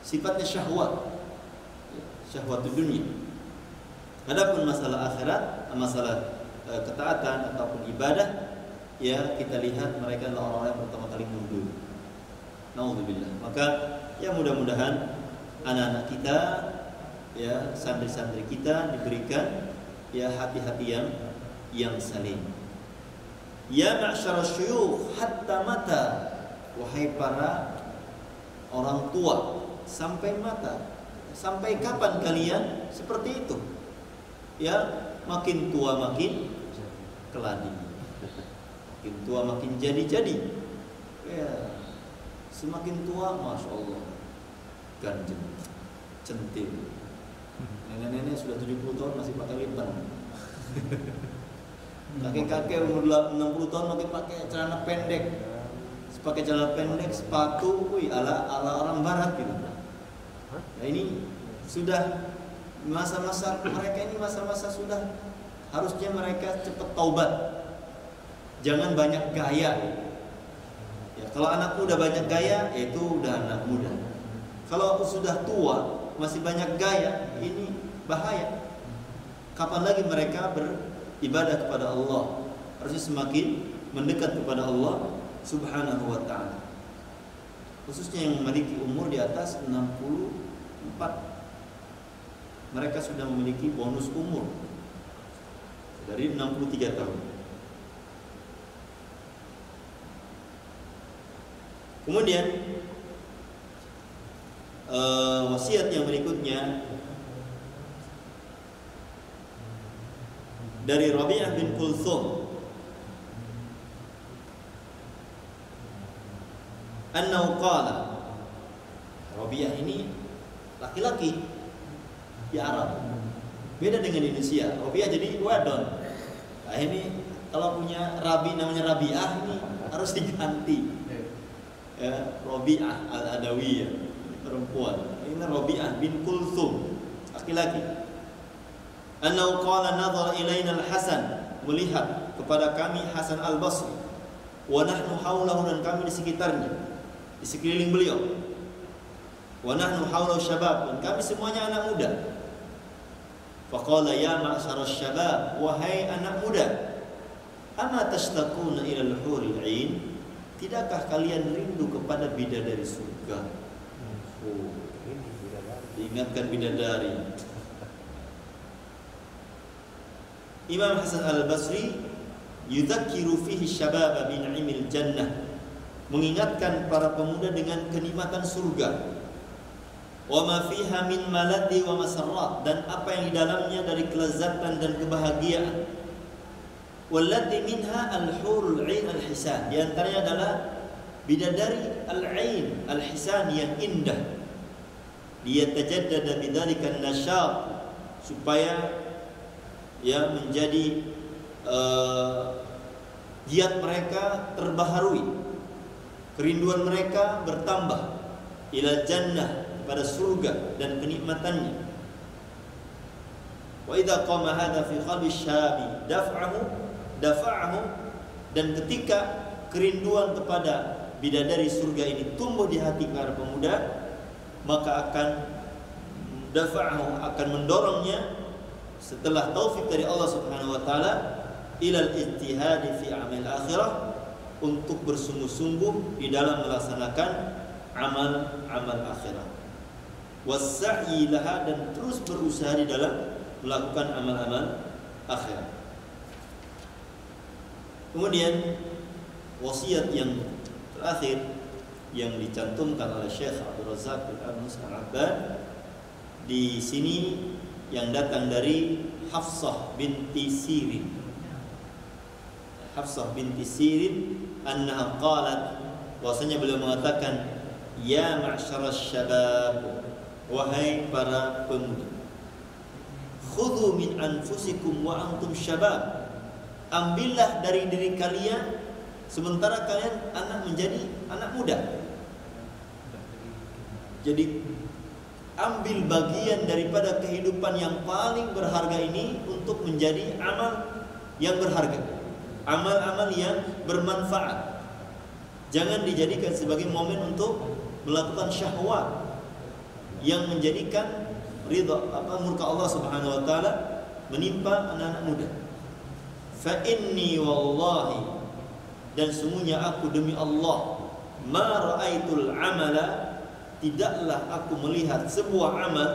sifatnya syahwat, ya, syahwat dunia. Adapun masalah akhirat, masalah ketaatan ataupun ibadah, ya, kita lihat mereka adalah orang-orang yang pertama kali mundur. Naudzubillah. Maka ya mudah-mudahan anak-anak kita, ya, santri-santri kita diberikan, ya, hati-hati yang saling. Ya ma'syaras syuyukh hatta mata, wahai para orang tua, sampai mata. Sampai kapan kalian seperti itu? Ya, makin tua makin keladi, makin tua makin jadi-jadi. Ya, semakin tua, masya Allah, ganjen, centil. Nenek-nenek sudah 70 tahun masih pakai lipan. Kakek-kakek umur 60 tahun masih pakai celana pendek. Pakai celana pendek, sepatu, ala orang barat gitu. Nah, ini sudah masa-masa mereka ini, masa-masa sudah harusnya mereka cepat taubat. Jangan banyak gaya. Ya, kalau anak muda banyak gaya, itu udah anak muda. Kalau sudah tua masih banyak gaya, ini bahaya. Kapan lagi mereka beribadah kepada Allah? Harusnya semakin mendekat kepada Allah Subhanahu wa ta'ala. Khususnya yang memiliki umur di atas 64. Mereka sudah memiliki bonus umur dari 63 tahun. Kemudian wasiat yang berikutnya dari Rabi'ah bin Kulthum, annahu qala, Rabi'ah ini laki-laki di Arab, beda dengan Indonesia. Rabi'ah jadi wadon. Nah, ini kalau punya Rabi namanya Rabi'ah, ini harus diganti, ya, Rabi'ah al-Adawiyah, perempuan. Ini Rabi'ah bin Kulthum, laki-laki. Annahu qala nadhara ilaina al-Hasan, melihat kepada kami Hasan al-Basri, wa nahnu haulahu, dan kami di sekitarnya, di sekeliling beliau. wa nahnu haula syabab, dan kami semuanya anak muda. Faqala ya ma'syarasy syabab, wahai anak muda, ama tashtaquna ila al-huril 'ain, tidakkah kalian rindu kepada bidadari surga? Oh, diingatkan bidadari. Imam Hasan Al-Basri yudzakiru fihi syababa bi ni'imil jannah, mengingatkan para pemuda dengan kenikmatan surga. Wa ma fiha min maladi wa masarrat, dan apa yang di dalamnya dari kelezatan dan kebahagiaan. Wallati minha al-hurul 'ain al-hisan, di antaranya adalah bidadari al-'ain al-hisan yang indah. Liyatajaddada bidzalika an-nasyat, supaya ya menjadi giat mereka terbaharui, kerinduan mereka bertambah, ila jannah, pada surga dan kenikmatannya. Wa idza qama hadza fi qalbi syabi dafa'ahu, dan ketika kerinduan kepada bidadari surga ini tumbuh di hati para pemuda, maka akan dafa'ahu, akan mendorongnya setelah taufik dari Allah Subhanahu wa taala ilal ijtihad fi amal akhirah, untuk bersungguh-sungguh di dalam melaksanakan amal akhirah. Wassa'i laha, dan terus berusaha di dalam melakukan amal-amal akhirat. Kemudian wasiat yang terakhir yang dicantumkan oleh Syekh Abdul Razak bin Al-Mus Al-Abbad di sini, yang datang dari Hafsah binti Sirin. Hafsah binti Sirin annaha qalat, bahwasanya beliau mengatakan, ya ma'syarasy syabab, wahai para pemuda, khudhu min anfusikum wa antum syabab, ambillah dari diri kalian sementara kalian menjadi anak muda. Jadi ambil bagian daripada kehidupan yang paling berharga ini untuk menjadi amal yang berharga, amal-amal yang bermanfaat. Jangan dijadikan sebagai momen untuk melakukan syahwat yang menjadikan murka Allah Subhanahu wa taala menimpa anak-anak muda. Fa inni wallahi, dan sungguhnya aku demi Allah, ma raaitul amala, tidaklah aku melihat sebuah amal,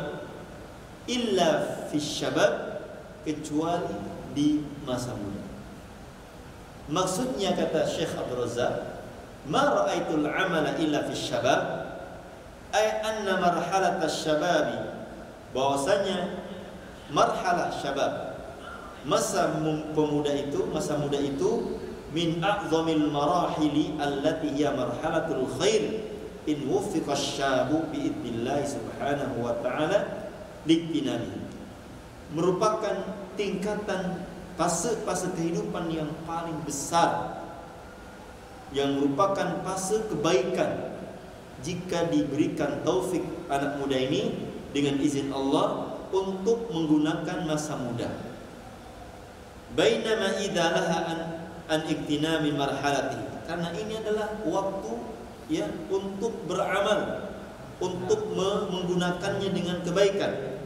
illa fi syabab, kecuali di masa muda. Maksudnya, kata Syekh Abdul Razak, ma raaitul amala illa fi syabab, ay anna marhalat asy-syababi, bahwasanya marhalah syabab, masa pemuda itu, masa muda itu, min a'zamil marahili allati hiya marhalatul khair in wuffiqa asy-syabu bi idznillah subhanahu wa ta'ala liqtinani, merupakan tingkatan fase kehidupan yang paling besar, yang merupakan fase kebaikan jika diberikan taufik anak muda ini dengan izin Allah untuk menggunakan masa muda. Bainama idza laha an iktinami marhalati, karena ini adalah waktu ya untuk beramal, untuk menggunakannya dengan kebaikan.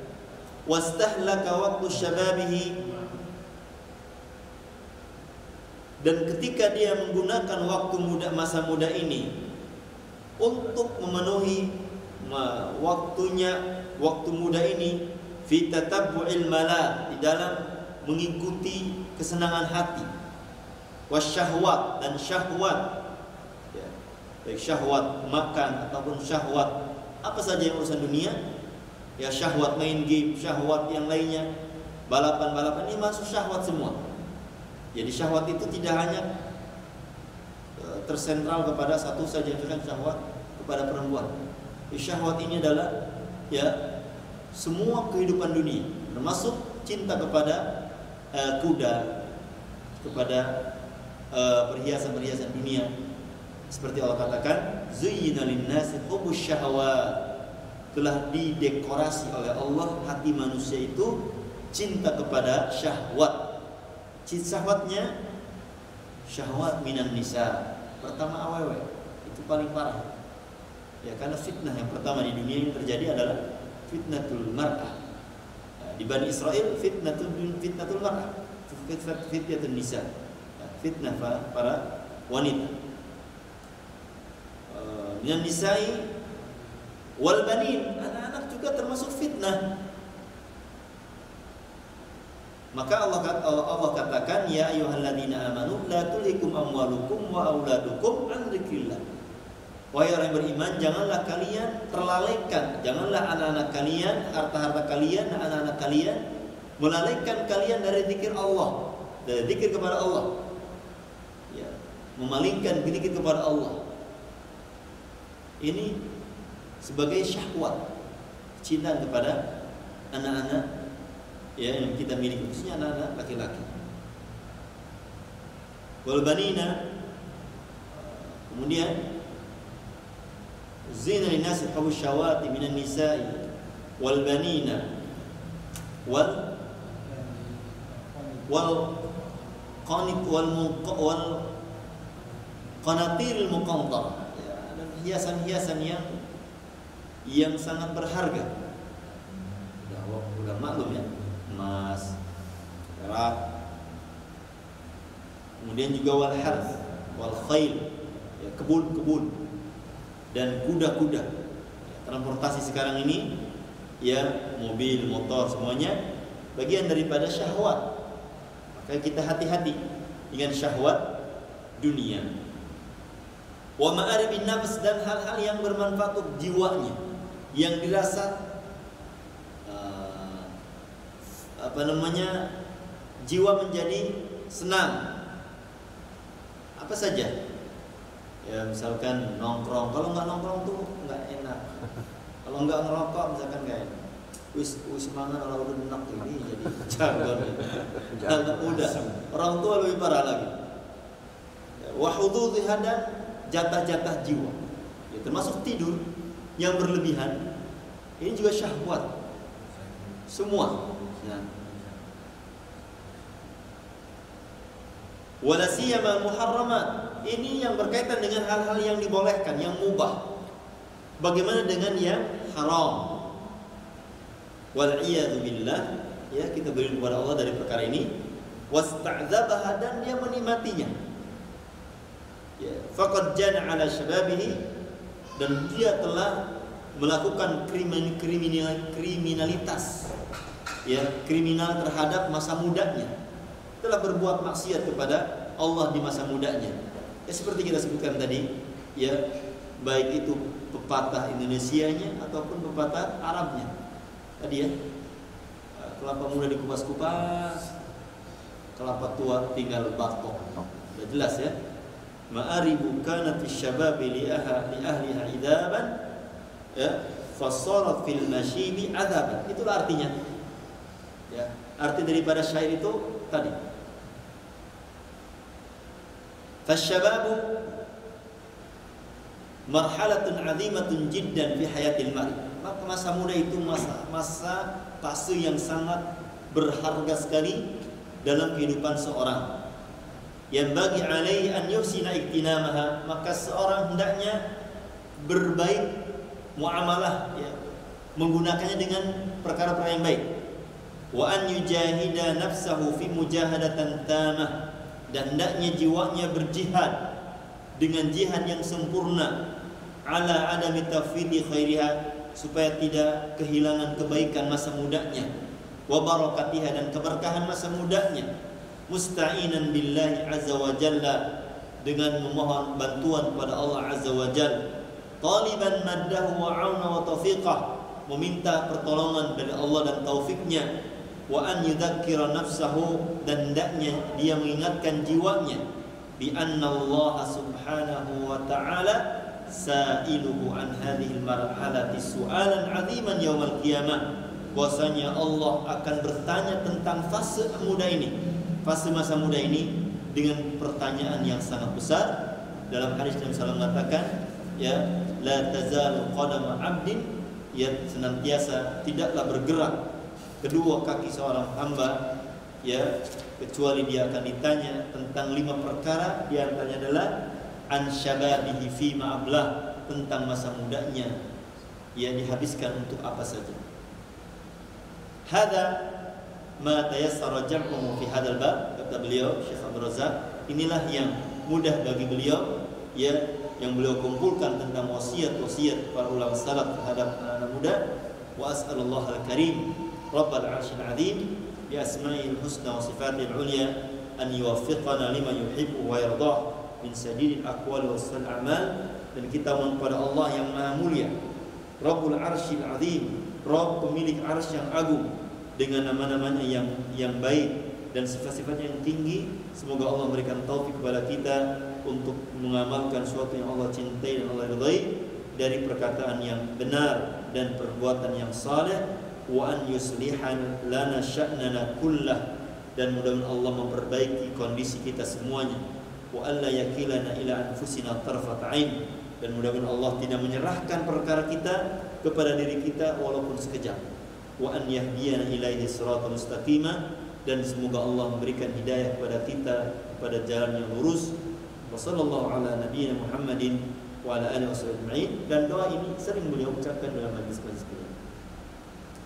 Wastahlaka waktu syababihi, dan ketika dia menggunakan waktu muda, masa muda ini untuk memenuhi waktu muda ini fi tatabbu'il mala, di dalam mengikuti kesenangan hati, wasyahwat, dan syahwat, ya, baik syahwat makan ataupun syahwat apa saja yang urusan dunia, ya syahwat main game, syahwat yang lainnya, balapan-balapan, ini masuk syahwat semua. Jadi syahwat itu tidak hanya tersentral kepada satu saja, misalkan syahwat kepada perempuan. Syahwat ini adalah ya semua kehidupan dunia, termasuk cinta kepada kuda, kepada perhiasan-perhiasan dunia. Seperti Allah katakan, zuyyina lin-nasi hubbus syahawat, telah didekorasi oleh Allah hati manusia itu cinta kepada syahwat. Syahwatnya syahwat minan nisa, pertama awewe, itu paling parah. Ya, karena fitnah yang pertama di dunia yang terjadi adalah fitnatul mar'ah. Di Bani Israel fitnatul mar'ah, fitnatul nisa, fitnah para wanita. Minan nisa'i wal banin, anak-anak juga termasuk fitnah. Maka Allah katakan, ya ayyuhalladzina amanu la tulhikum amwalukum wa auladukum an dzikrillah. Wahai orang yang beriman, janganlah kalian terlalaikan, janganlah anak-anak kalian, harta-harta kalian, anak-anak kalian melalaikan kalian dari zikir Allah, dari zikir kepada Allah. Ya, memalingkan zikir kepada Allah. Ini sebagai syahwat, cinta kepada anak-anak ya yang kita miliki, khususnya anak-anak laki-laki. Wal banina, kemudian zina linnasi hubbu syahawati minan nisa'i wal banina wal qanit wal qanatir al muqantarah, dan hiasan-hiasan yang sangat berharga. Udah maklum ya, emas, perak, kemudian juga wal harth wal khail, ya, kebun-kebun dan kuda-kuda. Transportasi sekarang ini ya, mobil, motor, semuanya bagian daripada syahwat. Maka kita hati-hati dengan syahwat dunia. Wa ma'aribin nafs, dan hal-hal yang bermanfaat untuk jiwanya, yang dirasa jiwa menjadi senang. Apa saja? Ya, misalkan nongkrong. Kalau nggak nongkrong tuh nggak enak. Kalau nggak ngerokok misalkan nggak enak. Wis mangan kalau udah enak ini jadi jargon. Anak muda, orang tua lebih parah lagi. Wa hududhi hadan, jatah-jatah jiwa. Ya, termasuk tidur yang berlebihan. Ini juga syahwat. Semua. Ya. Wala siyama muharramat, ini yang berkaitan dengan hal-hal yang dibolehkan, yang mubah. Bagaimana dengan yang haram? Wal iyadu billah, ya, kita berlindung kepada Allah dari perkara ini. Wasta'dzabaha, dan dia menikmatinya. Ya, faqad jana ala syababihi, dan dia telah melakukan kriminalitas. Ya, kriminal terhadap masa mudanya, telah berbuat maksiat kepada Allah di masa mudanya. Ya, seperti kita sebutkan tadi, ya, baik itu pepatah Indonesianya ataupun pepatah Arabnya. Tadi ya, kelapa muda dikupas-kupas, kelapa tua tinggal batok. Sudah jelas ya. Ma'aribu kanat fisyababi li ahliha idaban, ya, fasarat fil masyibi adzaban. Itulah artinya. Ya, arti daripada syair itu tadi. Fasyababu marhalatun 'azimatun jiddan fi hayatil mar'i. Maka masa muda itu masa fase yang sangat berharga sekali dalam kehidupan seorang. Yang bagi alaihi an yusina iktinamaha, maka seorang hendaknya berbaik muamalah, ya, menggunakannya dengan perkara-perkara yang baik. Wa an yujahida nafsahu fi mujahadatan tamah, dan hendaknya jiwanya berjihad dengan jihad yang sempurna, ala adami tafwidi khairiha, supaya tidak kehilangan kebaikan masa mudanya, wa barakatiha, dan keberkahan masa mudanya, musta'inan billahi azza wa jalla, dengan memohon bantuan kepada Allah azza wa jalla, taliban maddahu wa auna wa taufiqah, meminta pertolongan dari Allah dan taufiknya, wa an yudzakkira nafsahu, dan hendaknya dia mengingatkan jiwanya, bi anna Allah subhanahu wa ta'ala sa'iluhu an hadhil marhalati su'alan 'aziman yaumal qiyamah, bahwasanya Allah akan bertanya tentang fase muda ini, fase masa muda ini, dengan pertanyaan yang sangat besar. Dalam hadis Nabi sallallahu alaihi wasallam mengatakan, ya, la tazalu qadama 'abdin, ya, senantiasa tidaklah bergerak kedua kaki seorang hamba, ya, kecuali dia akan ditanya tentang 5 perkara. Di antaranya adalah an syababihi fi ma'ablah, tentang masa mudanya, ia dihabiskan untuk apa saja. Hada ma tayassara jam'uhu fi hadzal bab, kata beliau Syekh Abdul Razak, inilah yang mudah bagi beliau, ya, yang beliau kumpulkan tentang wasiat-wasiat para ulama salaf terhadap anak-anak muda. Wa as'alullah al-karim rabbal 'arsyil 'azim bi asma'il husna wa sifatil 'ulya an yuwaffiqana lima yuhibbu wa yardah min sadidil aqwali was a'mal. Dan kita mohon kepada Allah yang Maha Mulia, Rabbul 'Arsyil 'Azim, Rabb pemilik 'arsy yang agung, dengan nama-namanya yang baik dan sifat-sifatnya yang tinggi. Semoga Allah memberikan taufik kepada kita untuk mengamalkan sesuatu yang Allah cintai dan Allah ridai, dari perkataan yang benar dan perbuatan yang saleh. Wa an yuslihan lana sya'nana kullah, dan mudah-mudahan Allah memperbaiki kondisi kita semuanya. Wa alla yakilana ila anfusina tarfat ain, dan mudah-mudahan Allah tidak menyerahkan perkara kita kepada diri kita walaupun sekejap. Wa an yahdiyana ilaihi siratal mustaqima, dan semoga Allah memberikan hidayah kepada kita pada jalan yang lurus. Wa sallallahu ala nabiyyina Muhammadin wa ala alihi wasallam. Dan doa ini sering beliau ucapkan dalam majlis-majlis beliau.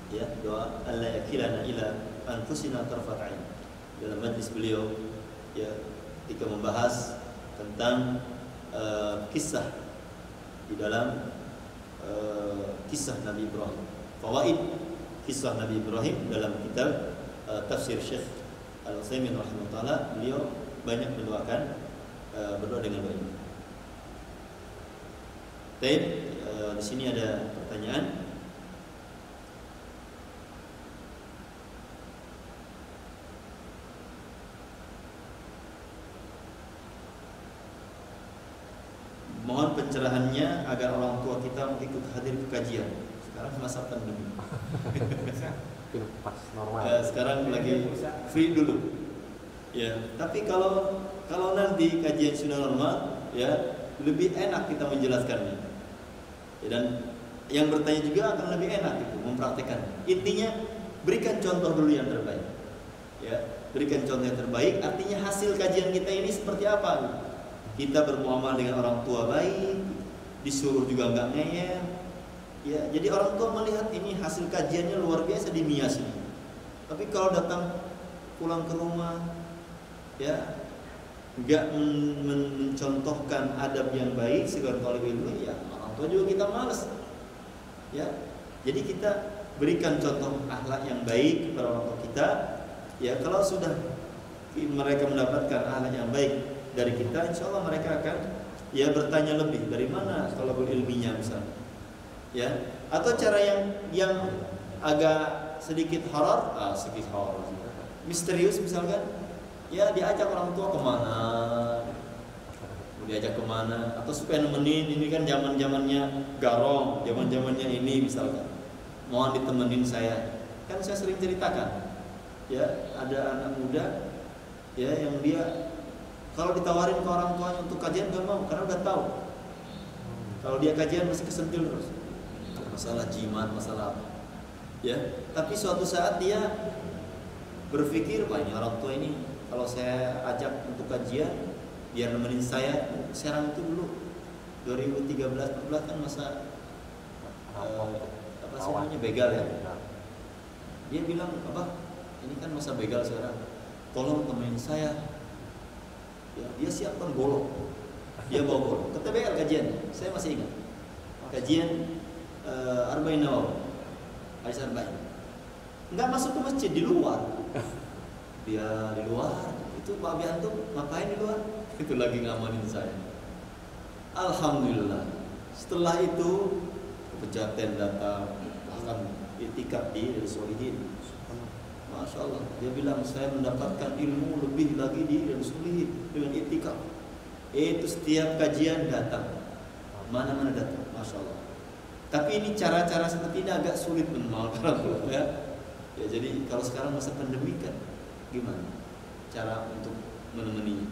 Ya, doa alla yakilana ila anfusina tarfat ain. Dalam majlis beliau, ya, ketika membahas tentang kisah di dalam kisah Nabi Ibrahim, fawaid kisah Nabi Ibrahim dalam kitab tafsir Syekh Al-Utsaimin rahimahullah, beliau banyak mendoakan, berdoa dengan doa ini. Baik, di sini ada pertanyaan. Mohon pencerahannya agar orang tua kita ikut hadir ke kajian. Sekarang masa pandemi.
Pas normal.
Sekarang lagi free dulu. Ya, tapi kalau nanti kajian sudah normal, ya, lebih enak kita menjelaskannya. Ya, dan yang bertanya juga akan lebih enak itu mempraktekkan. Intinya berikan contoh dulu yang terbaik. Ya, berikan contoh yang terbaik. Artinya hasil kajian kita ini seperti apa? Kita bermuamalah dengan orang tua baik, disuruh juga enggak ngeyel. Ya, jadi orang tua melihat ini hasil kajiannya luar biasa di MIAS ini. Tapi kalau datang pulang ke rumah, ya, enggak mencontohkan adab yang baik sebagai talib ilmu, ya orang tua juga kita malas. Ya, jadi kita berikan contoh akhlak yang baik kepada orang tua kita. Ya, kalau sudah mereka mendapatkan akhlak yang baik dari kita, insya Allah mereka akan, ya, bertanya lebih dari mana talabul ilminya misalnya, ya, atau cara yang agak sedikit horor, misterius misalkan, ya, diajak orang tua kemana, atau supaya nemenin, ini kan zamannya garong, zamannya ini misalkan, mohon ditemenin saya. Kan saya sering ceritakan, ya, ada anak muda, ya, yang dia kalau ditawarin ke orang tuanya untuk kajian gak mau, karena udah tahu kalau dia kajian masih kesentil terus masalah jimat, masalah apa, ya. Tapi suatu saat dia berpikir, wah, ini orang tua ini kalau saya ajak untuk kajian biar nemenin saya. Sekarang itu dulu 2013-14 kan masa apa sih namanya, begal, ya. Dia bilang, apa, ini kan masa begal sekarang, tolong temenin saya. Ya, dia siapkan golok, dia bawa golok ke TBL kajian. Saya masih ingat kajian Arba'in Nawawi, hadis Arba'in. Enggak masuk ke masjid, di luar. Dia di luar. Itu Pak Bianto ngapain di luar? Itu lagi ngamanin saya. Alhamdulillah. Setelah itu pejaten datang, bahkan itikaf di Solihin. Masya Allah, dia bilang saya mendapatkan ilmu lebih lagi di Solihin dengan itikaf. Itu setiap kajian datang, mana-mana datang, Masya Allah. Tapi ini cara-cara seperti ini agak sulit mengenalkan, ya. Ya, jadi kalau sekarang masa pandemi kan, gimana cara untuk menemaninya?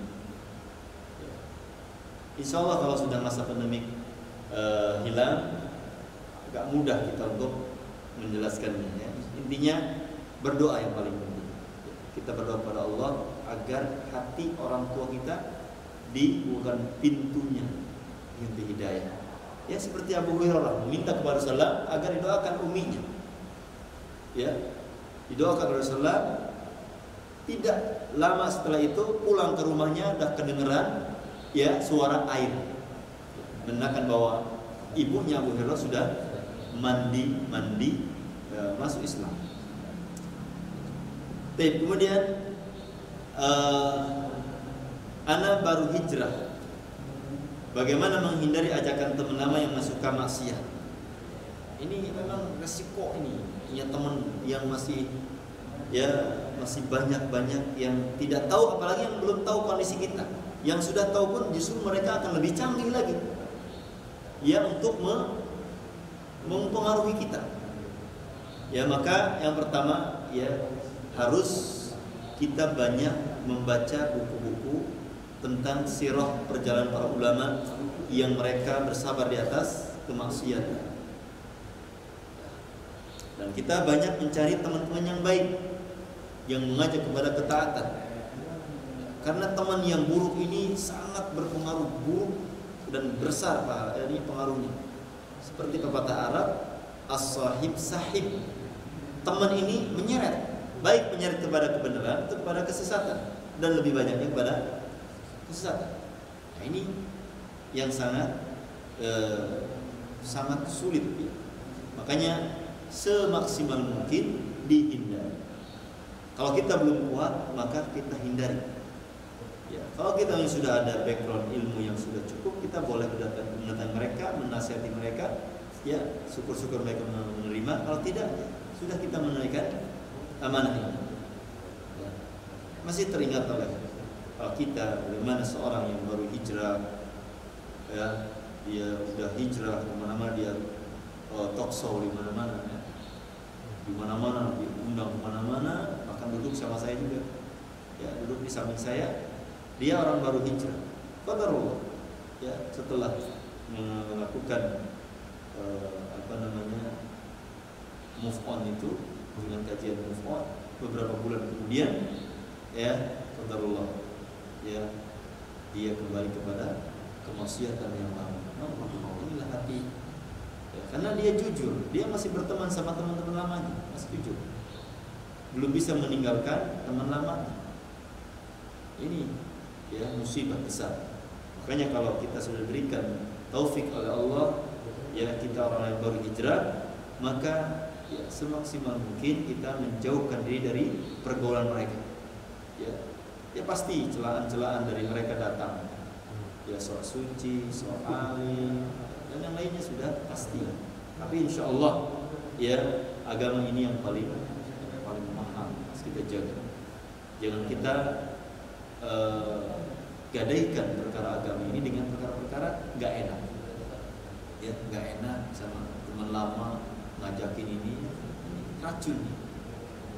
Ya. Insya Allah kalau sudah masa pandemi hilang, agak mudah kita untuk menjelaskannya. Ya. Intinya berdoa yang paling penting. Kita berdoa kepada Allah agar hati orang tua kita dibukakan pintunya, pintu hidayah. Ya seperti Abu Hurairah meminta kepada Rasulullah agar didoakan umminya. Ya, didoakan Rasulullah. Tidak lama setelah itu pulang ke rumahnya udah kedengeran ya suara air. Menandakan bahwa ibunya Abu Hurairah sudah mandi masuk Islam. Kemudian ana baru hijrah. Bagaimana menghindari ajakan teman lama yang suka maksiat? Ini memang resiko ini. Punya teman yang masih banyak yang tidak tahu, apalagi yang belum tahu kondisi kita. Yang sudah tahu pun justru mereka akan lebih canggih lagi. Ya, untuk mempengaruhi kita. Ya, maka yang pertama ya harus kita banyak membaca buku-buku tentang sirah perjalanan para ulama yang mereka bersabar di atas kemaksiatan. Dan kita banyak mencari teman-teman yang baik yang mengajak kepada ketaatan. Karena teman yang buruk ini sangat berpengaruh, buruk dan besar ini pengaruhnya. Seperti pepatah Arab, as-sahib sahib. Teman ini menyeret, baik menyeret kepada kebenaran atau kepada kesesatan, dan lebih banyaknya kepada kesesatan. Nah, ini yang sangat sulit ya. Makanya semaksimal mungkin dihindari. Kalau kita belum kuat, maka kita hindari. Ya, kalau kita yang sudah ada background ilmu yang sudah cukup, kita boleh mendatangi mereka, menasihati mereka. Ya, syukur-syukur mereka menerima. Kalau tidak, sudah kita menunaikan amanah ini. Ya. Masih teringat oleh kita bagaimana seorang yang baru hijrah, ya, dia sudah hijrah kemana-mana, dia talk show di mana-mana, ya. Di mana-mana diundang kemana-mana, bahkan duduk sama saya juga, ya, duduk di samping saya. Dia orang baru hijrah, qadarullah, ya, setelah melakukan move on itu dengan kajian move on beberapa bulan kemudian, ya, qadarullah, ya, dia kembali kepada kemaksiatan yang lama. Inilah hati. Ya, karena dia jujur, dia masih berteman sama teman-teman lamanya, masih jujur, belum bisa meninggalkan teman lamanya. Ini ya musibah besar. Makanya kalau kita sudah diberikan taufik oleh Allah, ya, kita orang yang baru hijrah, maka ya semaksimal mungkin kita menjauhkan diri dari pergaulan mereka. Ya pasti celaan-celaan dari mereka datang. Ya soal suci, soal alim, dan yang lainnya sudah pasti. Tapi insya Allah ya agama ini yang paling mahal, harus kita jaga. Jangan kita gadaikan perkara agama ini dengan perkara-perkara gak enak. Ya gak enak sama teman lama ngajakin ini racun.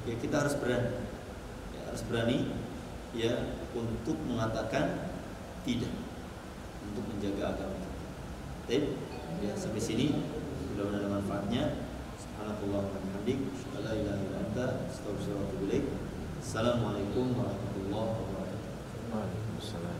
Ya kita harus berani. Ya, harus berani ya untuk mengatakan tidak, untuk menjaga agama kita. Baik, ya sampai sini mudah-mudahan ada manfaatnya. Subhanallah wa bihamdik, la ilaha illa anta, astaghfiruka wa atubu ilaik. Assalamualaikum warahmatullahi wabarakatuh.
Waalaikumsalam.